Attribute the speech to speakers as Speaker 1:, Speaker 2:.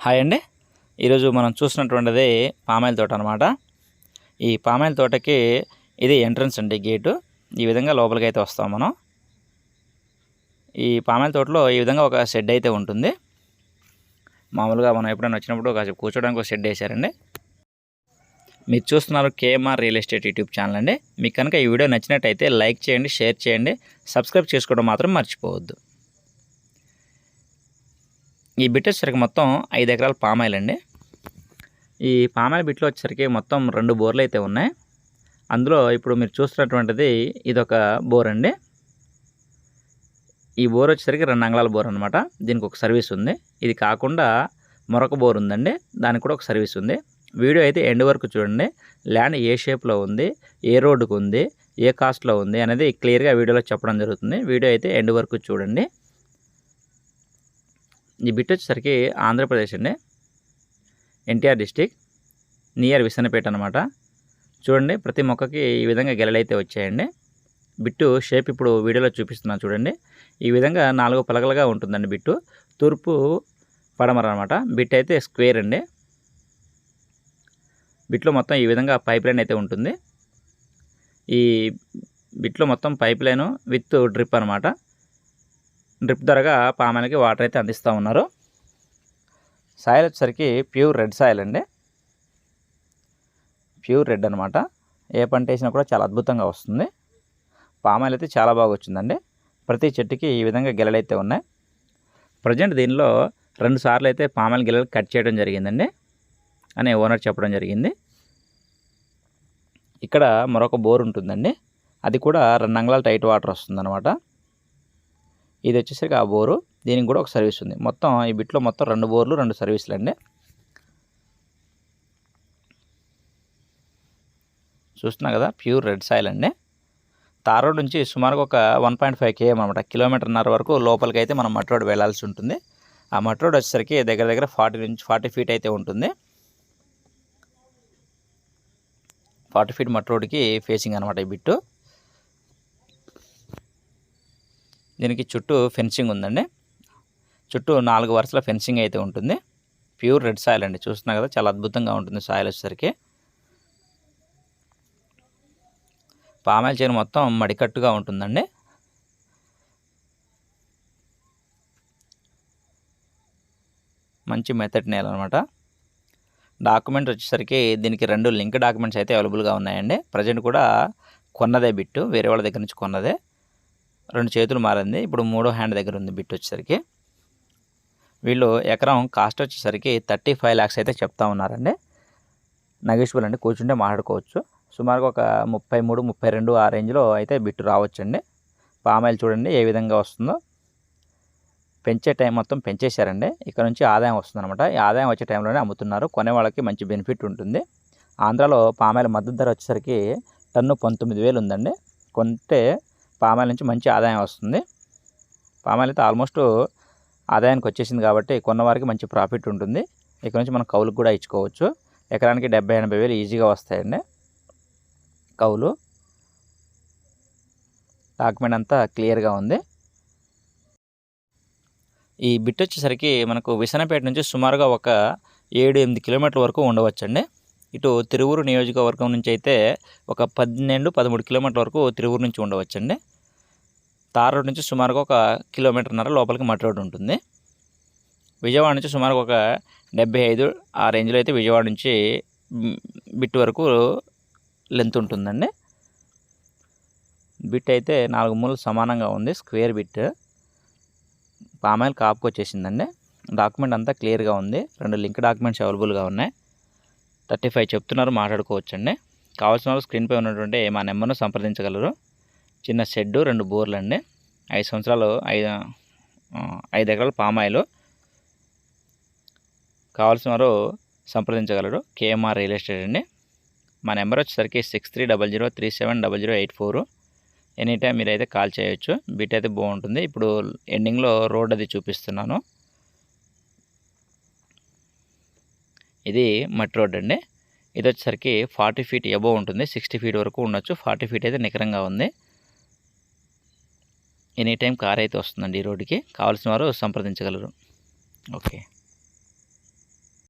Speaker 1: Hi అండి. ఈరోజు మనం చూసినటువంటిది పామాయిల్ తోట అనమాట. ఈ పామాయిల్ తోటకి ఇది ఎంట్రన్స్ అండి, గేటు. ఈ విధంగా లోపలికి అయితే వస్తాం మనం. ఈ పామాయిల్ తోటలో ఈ విధంగా ఒక షెడ్ అయితే ఉంటుంది. మామూలుగా మనం ఎప్పుడైనా వచ్చినప్పుడు కాసేపు కూర్చోడానికి ఒక షెడ్ వేశారండి. మీరు చూస్తున్నారు KMR real estate YouTube channel అండి. మీకు కనుక ఈ వీడియో నచ్చినట్టయితే లైక్ చేయండి, షేర్ చేయండి, సబ్స్క్రైబ్ చేసుకోవడం మాత్రం మర్చిపోవద్దు. ఈ బిట్ వచ్చేసరికి మొత్తం 5 ఎకరాల పామాయిల్ అండి. ఈ పామాయిల్ బిట్లో వచ్చేసరికి మొత్తం 2 బోర్లు అయితే ఉన్నాయి. అందులో ఇప్పుడు మీరు చూస్తున్నటువంటిది ఇదొక బోర్ అండి. ఈ బోర్ వచ్చేసరికి 2 అంగుళాల బోర్ అనమాట. దీనికి ఒక సర్వీస్ ఉంది. ఇది కాకుండా మరొక బోర్ ఉందండి, దానికి కూడా ఒక సర్వీస్ ఉంది. వీడియో అయితే ఎండ్ వరకు చూడండి. ల్యాండ్ ఏ షేప్లో ఉంది, ఏ రోడ్డుకు ఉంది, ఏ కాస్ట్లో ఉంది అనేది క్లియర్గా వీడియోలో చెప్పడం జరుగుతుంది. వీడియో అయితే ఎండ్ వరకు చూడండి. ఈ బిట్ వచ్చేసరికి ఆంధ్రప్రదేశ్ అండి, ఎన్టీఆర్ డిస్టిక్, నియర్ విసన్నపేట అనమాట. చూడండి, ప్రతి మొక్కకి ఈ విధంగా గెలలైతే వచ్చాయండి. బిట్టు షేప్ ఇప్పుడు వీడియోలో చూపిస్తున్నాను చూడండి. ఈ విధంగా 4 పలకలుగా ఉంటుందండి బిట్టు. తూర్పు పడమర అనమాట. బిట్ అయితే స్క్వేర్ అండి. బిట్లో మొత్తం ఈ విధంగా పైప్ లైన్ అయితే ఉంటుంది. ఈ బిట్లో మొత్తం పైప్ లైన్ విత్ డ్రిప్ అనమాట. డ్రిప్ ద్వారాగా పామాయిల్కి వాటర్ అయితే అందిస్తూ ఉన్నారు. సాయిల్ వచ్చేసరికి ప్యూర్ రెడ్ సాయిల్ అండి, ప్యూర్ రెడ్ అనమాట. ఏ పంట వేసినా కూడా చాలా అద్భుతంగా వస్తుంది. పామాయిల్ అయితే చాలా బాగా వచ్చిందండి. ప్రతి చెట్టుకి ఈ విధంగా గెలలైతే ఉన్నాయి. ప్రజెంట్ దీనిలో 2 సార్లు అయితే పామాయిల్ గెలలు కట్ చేయడం జరిగిందండి అని ఓనర్ చెప్పడం జరిగింది. ఇక్కడ మరొక బోర్ ఉంటుందండి, అది కూడా 2 అంగుళాల టైట్ వాటర్ వస్తుందన్నమాట. ఇది వచ్చేసరికి ఆ బోరు, దీనికి కూడా ఒక సర్వీస్ ఉంది. మొత్తం ఈ బిట్లో మొత్తం 2 బోర్లు 2 సర్వీసులు అండి. చూస్తున్నా కదా, ప్యూర్ రెడ్ సాయిల్ అండి. తార్ రోడ్ నుంచి సుమారుగా ఒక 1.5 km అనమాట, 1.5 కిలోమీటర్ వరకు లోపలికి అయితే మనం మట్టి రోడ్ వెళ్ళాల్సి ఉంటుంది. ఆ మట్టి రోడ్ వచ్చేసరికి దగ్గర దగ్గర 40 ఫీట్ అయితే ఉంటుంది. 40 ఫీట్ మట్టి రోడ్కి ఫేసింగ్ అనమాట ఈ బిట్టు. దీనికి చుట్టూ ఫెన్సింగ్ ఉందండి. చుట్టూ 4 వరుసల ఫెన్సింగ్ అయితే ఉంటుంది. ప్యూర్ రెడ్ సాయిల్ అండి. చూస్తున్నా కదా, చాలా అద్భుతంగా ఉంటుంది సాయిల్ వచ్చేసరికి. పామాయిల్ చేను మొత్తం మడికట్టుగా ఉంటుందండి. మంచి మెథడ్ నేల అనమాట. డాక్యుమెంట్ వచ్చేసరికి దీనికి 2 లింక్ డాక్యుమెంట్స్ అయితే అవైలబుల్గా ఉన్నాయండి. ప్రజెంట్ కూడా కొన్నదే బిట్టు, వేరే వాళ్ళ దగ్గర నుంచి కొన్నదే. 2 చేతులు మారింది, ఇప్పుడు 3వ హ్యాండ్ దగ్గర ఉంది బిట్ వచ్చేసరికి. వీళ్ళు ఎకరం కాస్ట్ వచ్చేసరికి 35 lakhs అయితే చెప్తా ఉన్నారండి. నెగోషియబుల్ అండి, కూర్చుంటే మాట్లాడుకోవచ్చు. సుమారుగా ఒక 33, 32 ఆ రేంజ్లో అయితే బిట్టు రావచ్చండి. పామాయిల్ చూడండి ఏ విధంగా వస్తుందో. పెంచే టైం మొత్తం పెంచేశారండి. ఇక్కడ నుంచి ఆదాయం వస్తుందన్నమాట. ఈ ఆదాయం వచ్చే టైంలోనే అమ్ముతున్నారు. కొనే వాళ్ళకి మంచి బెనిఫిట్ ఉంటుంది. ఆంధ్రాలో పామాయిల్ మద్దతు ధర వచ్చేసరికి టన్ను 19,000 ఉందండి. కొంటే పామాయిల్ నుంచి మంచి ఆదాయం వస్తుంది. పామాయిల్ అయితే ఆల్మోస్ట్ ఆదాయానికి వచ్చేసింది కాబట్టి కొన్నవారికి మంచి ప్రాఫిట్ ఉంటుంది. ఇక్కడ నుంచి మనం కౌలుకు కూడా ఇచ్చుకోవచ్చు. ఎకరానికి 70-80 వేలు ఈజీగా వస్తాయండి కౌలు. డాక్యుమెంట్ అంతా క్లియర్గా ఉంది. ఈ బిట్ వచ్చేసరికి మనకు విసన్నపేట నుంచి సుమారుగా ఒక 7-8 కిలోమీటర్ల వరకు ఉండవచ్చండి. ఇటు తిరువూరు నియోజకవర్గం నుంచి అయితే ఒక 12-13 కిలోమీటర్ల వరకు తిరువూరు నుంచి ఉండవచ్చండి. తార్ రోడ్ నుంచి సుమారుగా ఒక 1.5 కిలోమీటర్ లోపలికి మట్టి రోడ్ ఉంటుంది. విజయవాడ నుంచి సుమారుగా ఒక 75 ఆ రేంజ్లో అయితే విజయవాడ నుంచి బిట్ వరకు లెంత్ ఉంటుందండి. బిట్ అయితే 4 మూలలు సమానంగా ఉంది, స్క్వేర్ బిట్. పామాయిల్ కాపుకి వచ్చేసిందండి. డాక్యుమెంట్ అంతా క్లియర్గా ఉంది. 2 లింక్ డాక్యుమెంట్స్ అవైలబుల్గా ఉన్నాయి. 35 చెప్తున్నారు, మాట్లాడుకోవచ్చండి. కావాల్సిన వాళ్ళు స్క్రీన్పై ఉన్నటువంటి మా నెంబర్ను సంప్రదించగలరు. చిన్న షెడ్డు, 2 బోర్లు అండి. 5 సంవత్సరాలు 5 ఎకరాల పామాయిల్. కావాల్సిన వారు సంప్రదించగలరు. కేఎంఆర్ రియల్ ఎస్టేట్ అండి. మా నెంబర్ వచ్చేసరికి 6300370084. ఎనీ టైం మీరైతే కాల్ చేయొచ్చు. బిట్ అయితే బాగుంటుంది. ఇప్పుడు ఎండింగ్లో రోడ్ అది చూపిస్తున్నాను. ఇది మట్టి రోడ్ అండి. ఇది వచ్చేసరికి 40 ఫీట్ అబోవ్ ఉంటుంది. 60 ఫీట్ వరకు ఉండొచ్చు. 40 ఫీట్ అయితే నికరంగా ఉంది. ఎనీ టైం కార్ అయితే వస్తుందండి ఈ రోడ్డుకి. కావాల్సిన వారు సంప్రదించగలరు. ఓకే.